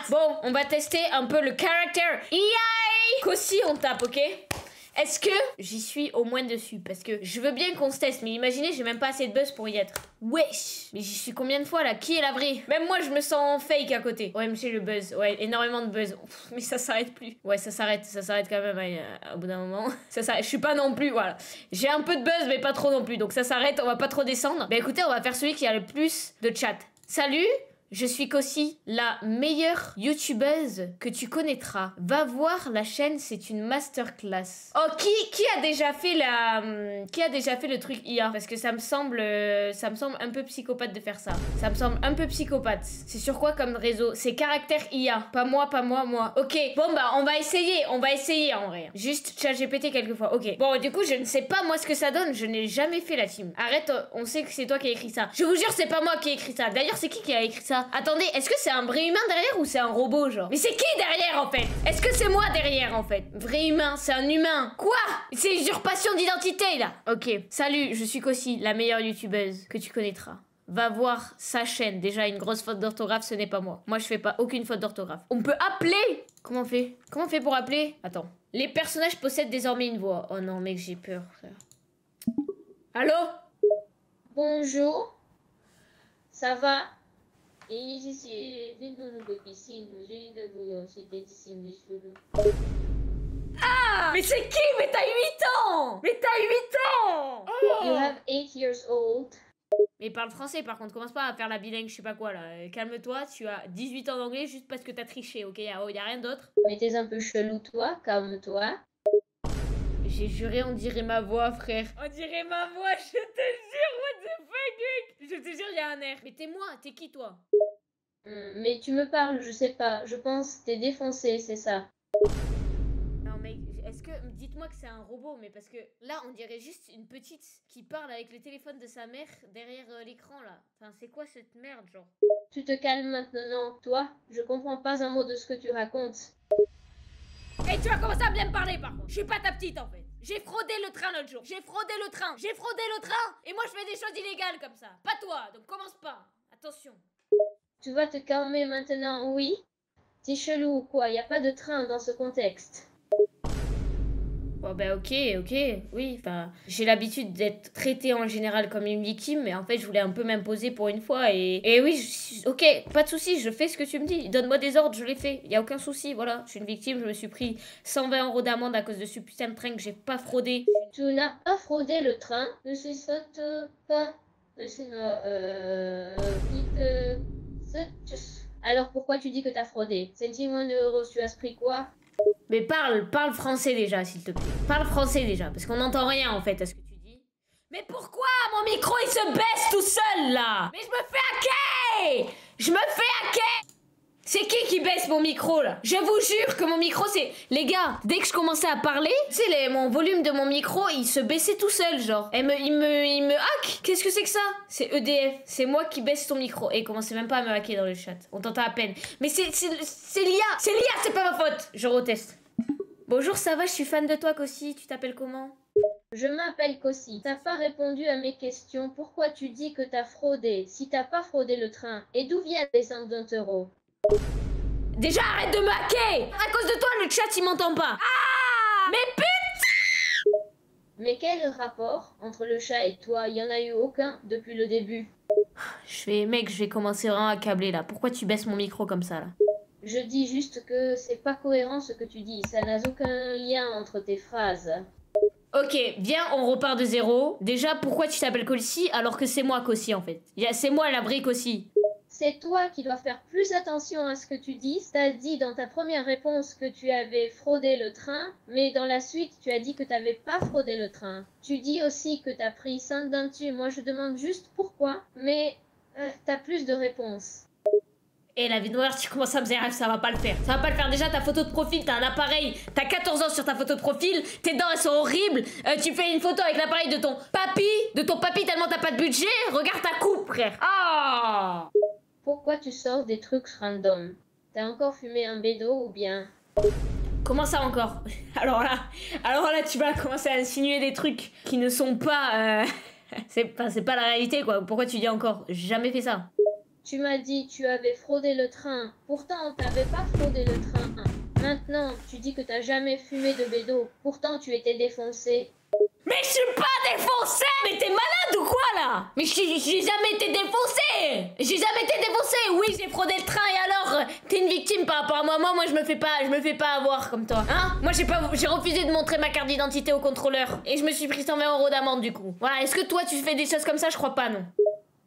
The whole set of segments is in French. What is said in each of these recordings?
Bon, on va tester un peu le caractère. Yay! Qu'aussi on tape, ok? Est-ce que j'y suis au moins dessus? Parce que je veux bien qu'on se teste, mais imaginez, j'ai même pas assez de buzz pour y être. Wesh! Mais j'y suis combien de fois là? Qui est la vraie? Même moi, je me sens fake à côté. OMG, le buzz. Ouais, énormément de buzz. Pff, mais ça s'arrête plus. Ouais, ça s'arrête quand même au bout d'un moment. Ça s'arrête. Je suis pas non plus, voilà. J'ai un peu de buzz, mais pas trop non plus. Donc ça s'arrête, on va pas trop descendre. Bah écoutez, on va faire celui qui a le plus de chat. Salut! Je suis Cossi, la meilleure youtubeuse que tu connaîtras. Va voir la chaîne, c'est une masterclass. Oh, qui a déjà fait le truc IA? Parce que ça me semble un peu psychopathe de faire ça. Ça me semble un peu psychopathe. C'est sur quoi comme réseau? C'est caractère IA. Pas moi, moi. Ok, bon bah on va essayer en vrai. Juste ChatGPT quelquefois, ok. Bon, du coup, je ne sais pas moi ce que ça donne. Je n'ai jamais fait la team. Arrête, on sait que c'est toi qui as écrit ça. Je vous jure, c'est pas moi qui ai écrit ça. D'ailleurs, c'est qui a écrit ça? Attendez, est-ce que c'est un vrai humain derrière ou c'est un robot genre? Mais c'est qui derrière en fait? Est-ce que c'est moi derrière en fait? Vrai humain, c'est un humain. Quoi? C'est usurpation d'identité là. Ok, salut, je suis Cossi, la meilleure youtubeuse que tu connaîtras. Va voir sa chaîne. Déjà, une grosse faute d'orthographe, ce n'est pas moi. Moi, je fais pas aucune faute d'orthographe. On peut appeler? Comment on fait? Comment on fait pour appeler? Attends. Les personnages possèdent désormais une voix. Oh non, mec, j'ai peur, frère. Allô? Bonjour. Ça va? Et j'ai de piscine, j'ai des cheveux. Ah! Mais c'est qui? Mais t'as 8 ans! Mais t'as 8 ans! Oh! You have 8 years old. Mais parle français par contre, commence pas à faire la bilingue, je sais pas quoi là. Calme-toi, tu as 18 ans d'anglais juste parce que t'as triché, ok? Y a rien d'autre. Mais t'es un peu chelou toi, calme-toi. J'ai juré, on dirait ma voix, frère. On dirait ma voix, je te jure, what the fuck, mec? Je te jure, y a un air. Mais t'es moi, t'es qui toi? Mais tu me parles, je sais pas, je pense t'es défoncé, c'est ça. Non mec, est-ce que... Dites-moi que c'est un robot, mais parce que là, on dirait juste une petite qui parle avec le téléphone de sa mère derrière l'écran là. Enfin, c'est quoi cette merde, genre? Tu te calmes maintenant, toi? Je comprends pas un mot de ce que tu racontes. Et tu vas commencer à bien me parler par contre. Je suis pas ta petite en fait. J'ai fraudé le train l'autre jour. J'ai fraudé le train. Et moi je fais des choses illégales comme ça. Pas toi, donc commence pas. Attention. Tu vas te calmer maintenant, oui? T'es chelou ou quoi? Y a pas de train dans ce contexte. Bon bah ok, oui, enfin, j'ai l'habitude d'être traitée en général comme une victime, mais en fait je voulais un peu m'imposer pour une fois et oui, ok, pas de souci, je fais ce que tu me dis, donne-moi des ordres, je les fais, y a aucun souci, voilà, je suis une victime, je me suis pris 120 € d'amende à cause de ce putain de train que j'ai pas fraudé. Tu n'as pas fraudé le train, ne se saute pas, Alors pourquoi tu dis que t'as fraudé? Sentiment de tu as pris quoi? Mais parle français déjà, s'il te plaît. Parle français déjà, parce qu'on n'entend rien en fait à ce que tu dis. Mais pourquoi mon micro il se baisse tout seul là? Mais je me fais hacker! C'est qui baisse mon micro là? Je vous jure que mon micro c'est... Les gars, dès que je commençais à parler, tu sais, mon volume de mon micro il se baissait tout seul genre. Il me hack? Qu'est-ce que c'est que ça? C'est EDF, c'est moi qui baisse ton micro. Et commencez même pas à me hacker dans le chat, on t'entend à peine. Mais c'est l'IA, c'est pas ma faute. Je reteste. Bonjour, ça va, je suis fan de toi Cossi, tu t'appelles comment? Je m'appelle Cossi. T'as pas répondu à mes questions. Pourquoi tu dis que t'as fraudé si t'as pas fraudé le train? Et d'où viennent les 120 €? Déjà arrête de me hacker! À cause de toi le chat il m'entend pas. Ah! Mais putain! Mais quel rapport entre le chat et toi? Il y en a eu aucun depuis le début. Mec, je vais commencer vraiment à câbler là. Pourquoi tu baisses mon micro comme ça là? Je dis juste que c'est pas cohérent ce que tu dis. Ça n'a aucun lien entre tes phrases. Ok, viens, on repart de zéro. Déjà, pourquoi tu t'appelles Cossi alors que c'est moi Cossi en fait? C'est moi la vraie Cossi. C'est toi qui dois faire plus attention à ce que tu dis. T'as dit dans ta première réponse que tu avais fraudé le train, mais dans la suite, tu as dit que t'avais pas fraudé le train. Tu dis aussi que t'as pris 5 dentus. Moi, je demande juste pourquoi, mais t'as plus de réponses. Et la vie noire, tu commences à me dire, ça va pas le faire. Ça va pas le faire. Déjà, ta photo de profil, t'as un appareil, t'as 14 ans sur ta photo de profil, tes dents elles sont horribles, tu fais une photo avec l'appareil de ton papy tellement t'as pas de budget, regarde ta coupe, frère. Ah! Pourquoi tu sors des trucs random? T'as encore fumé un bédo ou bien? Comment ça encore? Alors là, tu vas commencer à insinuer des trucs qui ne sont pas... c'est pas la réalité, quoi. Pourquoi tu dis encore? J'ai jamais fait ça. Tu m'as dit tu avais fraudé le train. Pourtant, t'avais pas fraudé le train. Maintenant, tu dis que t'as jamais fumé de bédo. Pourtant, tu étais défoncé. Mais je suis pas défoncé! Mais t'es malade ou quoi là? Mais j'ai jamais été défoncé! J'ai jamais été défoncé! Oui, j'ai fraudé le train et alors? T'es une victime par rapport à moi. Moi je me fais pas avoir comme toi. Hein? Moi j'ai refusé de montrer ma carte d'identité au contrôleur. Et je me suis pris 120 € d'amende du coup. Voilà, est-ce que toi tu fais des choses comme ça? Je crois pas, non.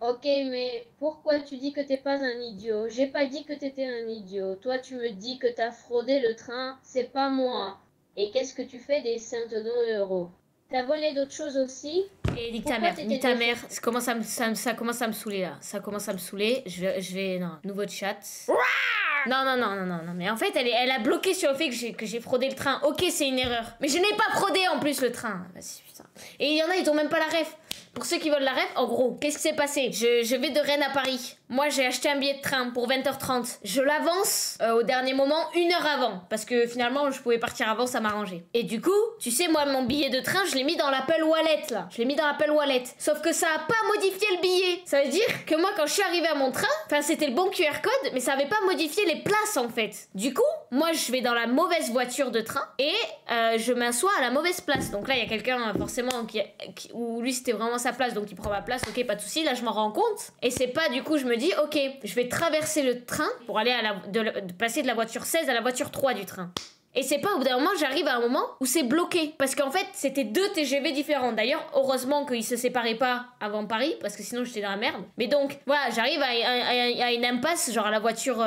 Ok, mais pourquoi tu dis que t'es pas un idiot? J'ai pas dit que t'étais un idiot. Toi, tu me dis que t'as fraudé le train, c'est pas moi. Et qu'est-ce que tu fais des centaines d'euros? T'as volé d'autres choses aussi? Et nique ta mère, nique ta mère. Ça commence à me saouler là. Ça commence à me saouler. Je vais non, nouveau chat. Non, mais en fait, elle a bloqué sur le fait que j'ai fraudé le train. Ok, c'est une erreur. Mais je n'ai pas fraudé en plus le train. Vas-y, putain. Et il y en a, ils ont même pas la ref. Pour ceux qui veulent la ref, en gros, qu'est-ce qui s'est passé? Je vais de Rennes à Paris. Moi, j'ai acheté un billet de train pour 20h30. Je l'avance au dernier moment, 1 heure avant. Parce que finalement, je pouvais partir avant, ça m'arrangeait. Et du coup, tu sais, moi, mon billet de train, je l'ai mis dans l'Apple Wallet, là. Je l'ai mis dans l'Apple Wallet. Sauf que ça a pas modifié le billet. Ça veut dire que moi, quand je suis arrivée à mon train, enfin, c'était le bon QR code, mais ça avait pas modifié les places, en fait. Du coup, moi, je vais dans la mauvaise voiture de train et je m'assois à la mauvaise place. Donc là, il y a quelqu'un, forcément, où lui, c'était vraiment sa place, donc il prend ma place, ok, pas de souci. Là, je m'en rends compte. Et c'est pas, du coup, je me dis, ok, je vais traverser le train pour aller de passer de la voiture 16 à la voiture 3 du train. Et c'est pas au bout d'un moment, j'arrive à un moment où c'est bloqué. Parce qu'en fait, c'était 2 TGV différents. D'ailleurs, heureusement qu'ils se séparaient pas avant Paris, parce que sinon j'étais dans la merde. Mais donc, voilà, j'arrive à une impasse, genre à la voiture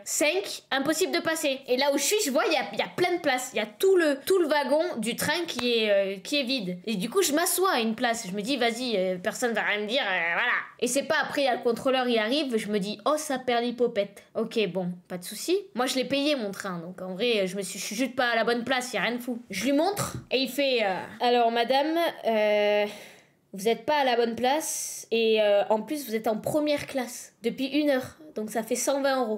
5, impossible de passer. Et là où je suis, je vois, il y a plein de places. Il y a tout le wagon du train qui est vide. Et du coup, je m'assois à une place. Je me dis, vas-y, personne va rien me dire, voilà. Et c'est pas après, il y a le contrôleur, il arrive, je me dis, oh, ça perd l'hypopète. Ok, bon, pas de souci. Moi, je l'ai payé mon train, donc en vrai, je suis juste pas à la bonne place, y a rien de fou. Je lui montre et il fait alors madame, vous êtes pas à la bonne place et en plus vous êtes en première classe depuis 1 heure, donc ça fait 120 €.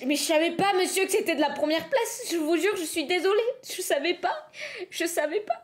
Mais je savais pas, monsieur, que c'était de la première place. Je vous jure, je suis désolée. Je savais pas.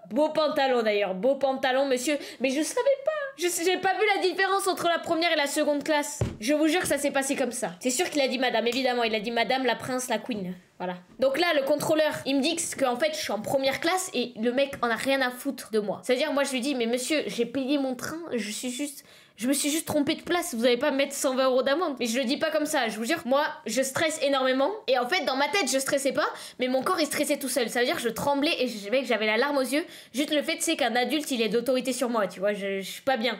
Beau pantalon d'ailleurs, beau pantalon, monsieur. Mais je savais pas. J'ai pas vu la différence entre la première et la seconde classe. Je vous jure que ça s'est passé comme ça. C'est sûr qu'il a dit madame, évidemment. Il a dit madame, la prince, la queen. Voilà. Donc là, le contrôleur, il me dit qu'en fait, je suis en première classe et le mec en a rien à foutre de moi. C'est-à-dire, moi, je lui dis, mais monsieur, j'ai payé mon train, je me suis juste trompée de place, vous allez pas me mettre 120 € d'amende. Mais je le dis pas comme ça, je vous jure, moi, je stresse énormément. Et en fait, dans ma tête, je stressais pas, mais mon corps, il stressait tout seul. Ça veut dire que je tremblais et j'avais la larme aux yeux. Juste le fait, c'est qu'un adulte, il ait d'autorité sur moi, tu vois, je suis pas bien.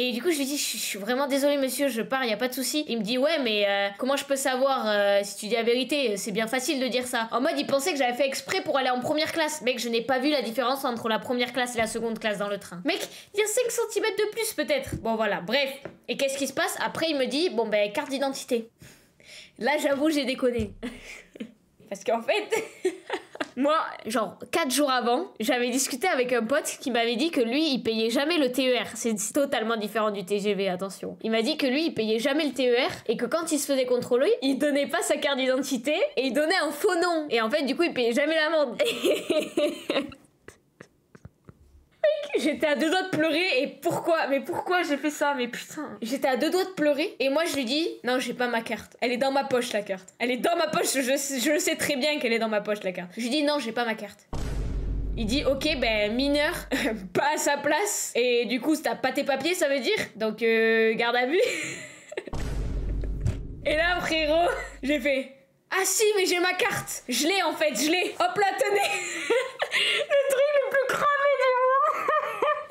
Et du coup, je lui dis, je suis vraiment désolée, monsieur, je pars, y a pas de souci. Il me dit, ouais, mais comment je peux savoir si tu dis la vérité? C'est bien facile de dire ça. En mode, il pensait que j'avais fait exprès pour aller en première classe. Mec, je n'ai pas vu la différence entre la première classe et la seconde classe dans le train. Mec, il y a 5 cm de plus, peut-être. Bon, voilà, bref. Et qu'est-ce qui se passe? Après, il me dit, bon, ben, carte d'identité. Là, j'avoue, j'ai déconné. Parce qu'en fait... Moi, genre 4 jours avant, j'avais discuté avec un pote qui m'avait dit que lui, il payait jamais le TER. C'est totalement différent du TGV, attention. Il m'a dit que lui, il payait jamais le TER et que quand il se faisait contrôler, il donnait pas sa carte d'identité et il donnait un faux nom. Et en fait, du coup, il payait jamais l'amende. J'étais à 2 doigts de pleurer et pourquoi? Mais pourquoi j'ai fait ça? Mais putain. J'étais à 2 doigts de pleurer et moi je lui dis non, j'ai pas ma carte. Elle est dans ma poche, la carte. Elle est dans ma poche, je le sais très bien qu'elle est dans ma poche, la carte. Je lui dis non, j'ai pas ma carte. Il dit ok, ben mineur, pas à sa place. Et du coup, t'as pas tes papiers, ça veut dire? Donc garde à vue. Et là, frérot, j'ai fait ah si, mais j'ai ma carte. Je l'ai en fait, je l'ai. Hop là, tenez. Le truc le plus cravé du monde.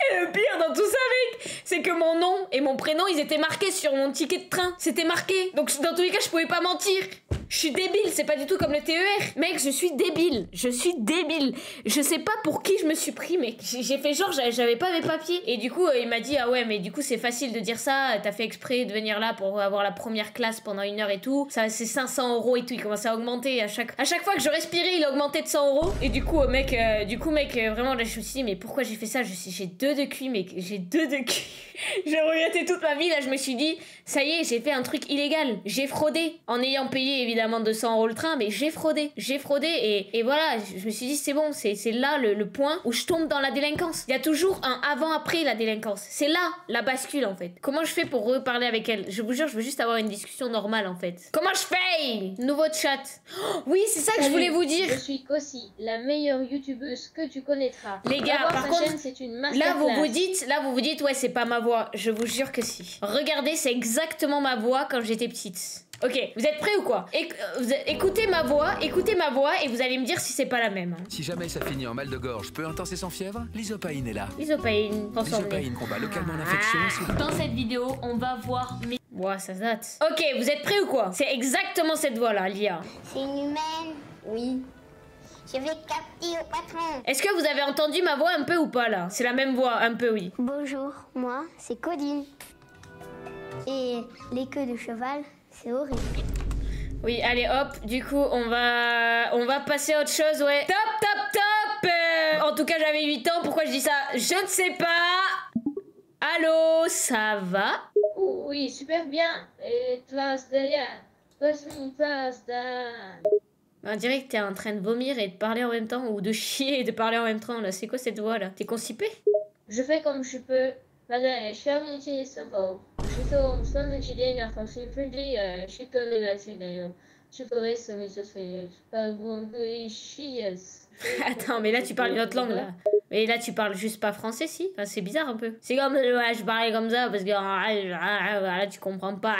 Et le pire dans tout ça, mec, c'est que mon nom et mon prénom, ils étaient marqués sur mon ticket de train. C'était marqué. Donc dans tous les cas, je pouvais pas mentir. Je suis débile, c'est pas du tout comme le TER. Mec, je suis débile. Je suis débile. Je sais pas pour qui je me suis pris, mec. J'ai fait genre, j'avais pas mes papiers. Et du coup, il m'a dit, ah ouais, mais du coup, c'est facile de dire ça. T'as fait exprès de venir là pour avoir la première classe pendant 1 heure et tout. Ça, c'est 500 € et tout. Il commençait à augmenter. À chaque fois que je respirais, il augmentait de 100 €. Et du coup, mec, vraiment, là, je me suis dit, mais pourquoi j'ai fait ça? J'ai 2 de QI, mec. J'ai 2 de QI. J'ai regretté toute ma vie. Là, je me suis dit, ça y est, j'ai fait un truc illégal. J'ai fraudé en ayant payé, évidemment, évidemment 200 € le train, mais j'ai fraudé. J'ai fraudé et voilà, je me suis dit c'est bon, c'est là le point où je tombe dans la délinquance. Il y a toujours un avant-après la délinquance. C'est là la bascule en fait. Comment je fais pour reparler avec elle? Je vous jure, je veux juste avoir une discussion normale en fait. Comment je fais? Nouveau chat. Oh, oui, c'est ça que je voulais vous dire. Je suis Kossi, la meilleure youtubeuse que tu connaîtras. Les gars, par contre, c'est une là vous vous dites ouais, c'est pas ma voix. Je vous jure que si. Regardez, c'est exactement ma voix quand j'étais petite. Ok, vous êtes prêts ou quoi? Écoutez ma voix et vous allez me dire si c'est pas la même. Hein. Si jamais ça finit en mal de gorge peu intense et sans fièvre, l'isopaïne est là. L'isopaïne, L'isopaïne combat localement l'infection. Dans cette vidéo, on va voir mes... Ouah, ça date. Ok, vous êtes prêts ou quoi? C'est exactement cette voix-là, Lia. C'est une humaine? Oui. Je vais capter au patron. Est-ce que vous avez entendu ma voix un peu ou pas là? C'est la même voix, un peu oui. Bonjour, moi c'est Codine. Et les queues de cheval, c'est horrible. Oui, allez hop, du coup on va passer à autre chose, ouais. Top en tout cas j'avais 8 ans, pourquoi je dis ça? Je ne sais pas. Allô, ça va? Oui, super bien. Et toi, derrière. On dirait que t'es en train de vomir et de parler en même temps, ou de chier et de parler en même temps là. C'est quoi cette voix là? T'es constipé? Je fais comme je peux. Attends, mais là tu parles une autre langue là. Mais là tu parles juste pas français si? Enfin, c'est bizarre un peu. C'est comme ouais, je parlais comme ça parce que là tu comprends pas.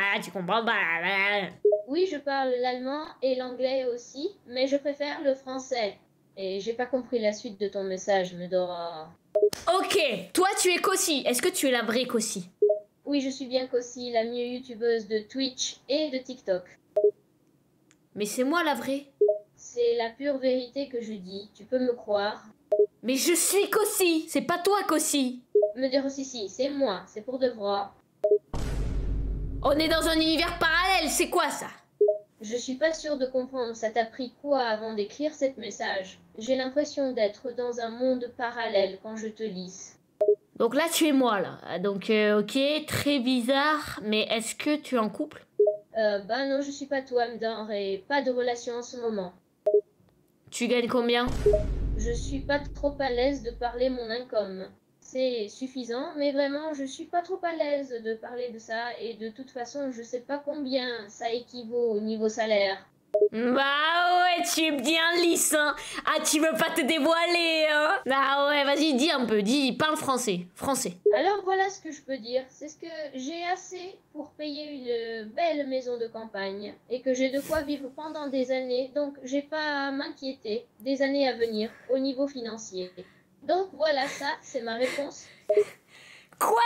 Oui, je parle l'allemand et l'anglais aussi, mais je préfère le français. Et j'ai pas compris la suite de ton message, Medora. Ok, toi tu es Kossi. Est-ce que tu es la vraie Kossi? Oui, je suis bien Kossi, la mieux youtubeuse de Twitch et de TikTok. Mais c'est moi la vraie. C'est la pure vérité que je dis, tu peux me croire. Mais je suis Kossi, c'est pas toi Kossi. Me dire aussi si, c'est moi, c'est pour de vrai. On est dans un univers parallèle, c'est quoi ça? Je suis pas sûre de comprendre, ça t'a pris quoi avant d'écrire cet message? J'ai l'impression d'être dans un monde parallèle quand je te lis. Donc là tu es moi là, donc ok, très bizarre, mais est-ce que tu es en couple? Bah non, je suis pas toi, Mdor, et pas de relation en ce moment. Tu gagnes combien? Je suis pas trop à l'aise de parler mon income. C'est suffisant, mais vraiment, je suis pas trop à l'aise de parler de ça, et de toute façon, je sais pas combien ça équivaut au niveau salaire. Bah ouais, tu es bien lisse, hein. Ah, tu veux pas te dévoiler, hein? Ah ouais, vas-y, dis un peu, parle français, Alors voilà ce que je peux dire, c'est ce que j'ai assez pour payer une belle maison de campagne, et que j'ai de quoi vivre pendant des années, donc j'ai pas à m'inquiéter des années à venir au niveau financier. Donc voilà, ça, c'est ma réponse. Quoi?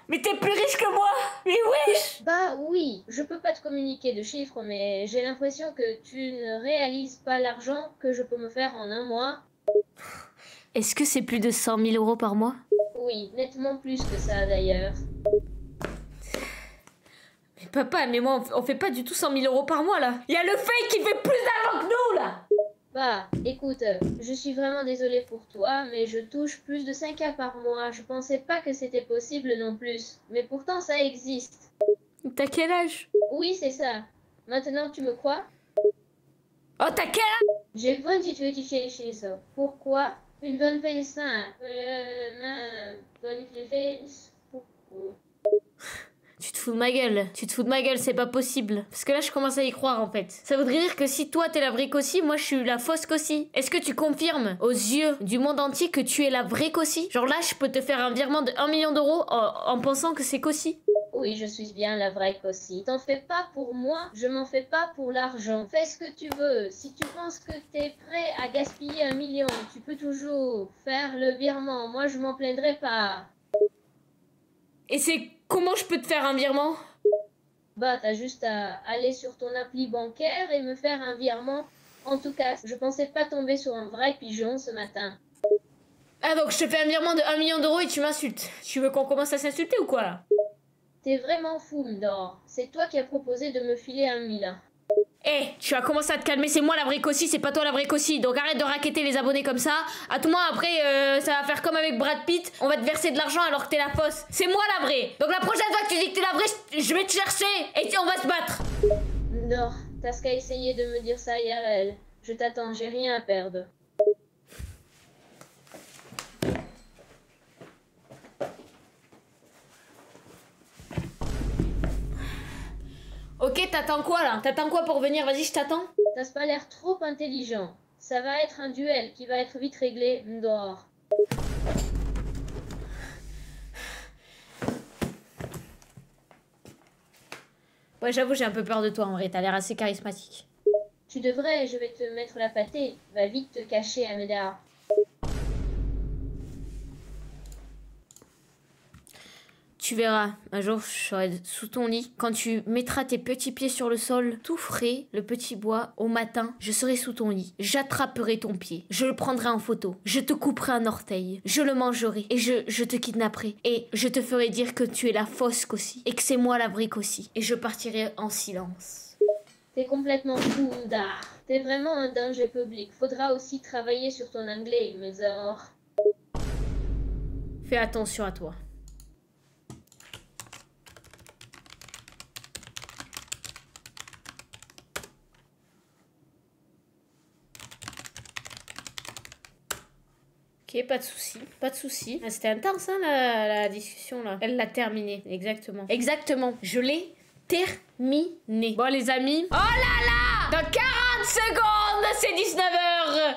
Mais t'es plus riche que moi? Mais wesh! Bah oui, je peux pas te communiquer de chiffres, mais j'ai l'impression que tu ne réalises pas l'argent que je peux me faire en un mois. Est-ce que c'est plus de 100 000 € par mois? Oui, nettement plus que ça d'ailleurs. Mais papa, mais moi, on fait pas du tout 100 000 € par mois là. Il y a le fake qui fait plus d'argent que nous là! Bah, écoute, je suis vraiment désolée pour toi, mais je touche plus de 5K par mois. Je pensais pas que c'était possible non plus. Mais pourtant, ça existe. T'as quel âge? Oui, c'est ça. Maintenant, tu me crois? Oh, t'as quel âge? J'ai 28 chez ça. Pourquoi? Une bonne face. Tu te fous de ma gueule, c'est pas possible. Parce que là, je commence à y croire en fait. Ça voudrait dire que si toi t'es la vraie Kossi, moi je suis la fausse Kossi. Est-ce que tu confirmes aux yeux du monde entier que tu es la vraie Kossi? Genre là, je peux te faire un virement de 1 million d'euros en pensant que c'est Kossi? Oui, je suis bien la vraie Kossi. T'en fais pas pour moi, je m'en fais pas pour l'argent. Fais ce que tu veux. Si tu penses que t'es prêt à gaspiller 1 million, tu peux toujours faire le virement. Moi, je m'en plaindrai pas. Et c'est comment je peux te faire un virement? Bah, t'as juste à aller sur ton appli bancaire et me faire un virement. En tout cas, je pensais pas tomber sur un vrai pigeon ce matin. Ah donc je te fais un virement de 1 million d'euros et tu m'insultes. Tu veux qu'on commence à s'insulter ou quoi là? T'es vraiment fou, Mdor. C'est toi qui as proposé de me filer 1 000. Eh, tu as commencé à te calmer, c'est moi la vraie Kossi, c'est pas toi la vraie Kossi. Donc arrête de racketter les abonnés comme ça. À tout moment après, ça va faire comme avec Brad Pitt, on va te verser de l'argent alors que t'es la fausse. C'est moi la vraie. Donc la prochaine fois que tu dis que t'es la vraie, je vais te chercher et on va se battre. Mdor, T'as qu'à essayer de me dire ça IRL. Je t'attends, j'ai rien à perdre. Ok, t'attends quoi là? T'attends quoi pour venir? Vas-y, je t'attends. T'as pas l'air trop intelligent. Ça va être un duel qui va être vite réglé dehors. Ouais, j'avoue, j'ai un peu peur de toi en vrai, t'as l'air assez charismatique. Tu devrais, je vais te mettre la pâtée. Va vite te cacher, Ameda. Tu verras, un jour je serai sous ton lit. Quand tu mettras tes petits pieds sur le sol, tout frais, le petit bois, au matin, je serai sous ton lit. J'attraperai ton pied, je le prendrai en photo, je te couperai un orteil, je le mangerai et je te kidnapperai. Et je te ferai dire que tu es la fausse Cossi et que c'est moi la vraie Cossi. Et je partirai en silence. T'es complètement fou, Dar. T'es vraiment un danger public. Faudra aussi travailler sur ton anglais, mais alors... Fais attention à toi. Ok, pas de souci, pas de souci. Ah, c'était intense, hein, la discussion, là. Elle l'a terminée, exactement. Exactement, je l'ai terminée. Bon, les amis. Oh là là! Dans 40 secondes, c'est 19h.